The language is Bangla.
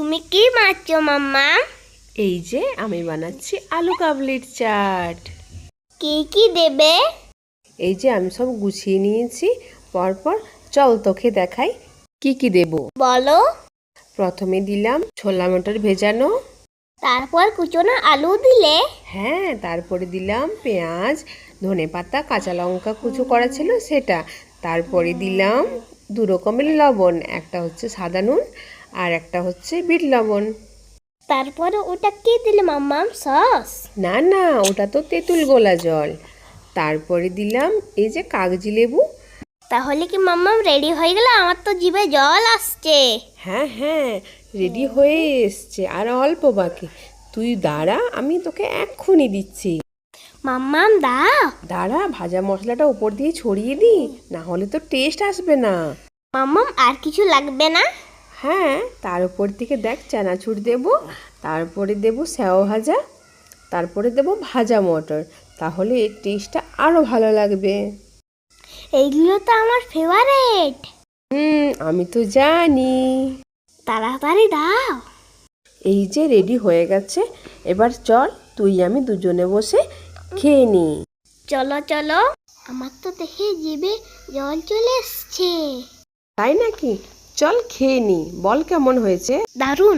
তুমি কি বানাচ্ছো মাম্মা? এই যে আমি বানাচ্ছি আলু কাবলির চাট। কি কি দেবে? এই যে আমি সব গুছিয়ে নিয়েছি পরপর। চল তোকে দেখাই কি কি দেব। বলো। প্রথমে দিলাম ছোলা মটর ভেজানো। তারপর কুচনো আলু দিলে। হ্যাঁ, তারপরে দিলাম পেঁয়াজ, ধনেপাতা, কাঁচা লঙ্কা কুচো করা ছিল সেটা। তারপরে দিলাম দু রকমের লবণ, একটা হচ্ছে সাদা নুন আর একটা হচ্ছে বিট লবণ। তারপরে ওটা কি দিলে মাম্মা? সস? না না, ওটা তো তেঁতুল গোলা জল। তারপরে দিলাম এই যে কাগজি লেবু। তাহলে কি মাম্মা রেডি হয়ে গেল? আমার তো জিভে জল আসছে। হ্যাঁ হ্যাঁ, রেডি হয়ে এসছে, আর অল্প বাকি। তুই দাঁড়া, আমি তোকে এক্ষুনি দিচ্ছি। মাম্মাম দাও। দাঁড়া, ভাজা মশলাটা উপর দিয়ে ছড়িয়ে দি, না হলে তো টেস্ট আসবে না। মাম্মাম আর কিছু লাগবে না? হ্যাঁ, তার উপর থেকে দেখ চানাচুর দেব, তারপরে দেব স্যাও ভাজা, তারপরে দেব ভাজা মটর। তাহলে এর টেস্টটা আরও ভালো লাগবে। এইগুলো তো আমার ফেভারিট। আমি তো জানি। তাড়াতাড়ি দাও। এই যে রেডি হয়ে গেছে, এবার চল তুই আমি দুজনে বসে খেয়ে নিই। চলো চলো। আমার তো দেখে জিভে জল চলে এসছে। তাই নাকি? চল খেয়ে নি, বল কেমন হয়েছে। দারুণ।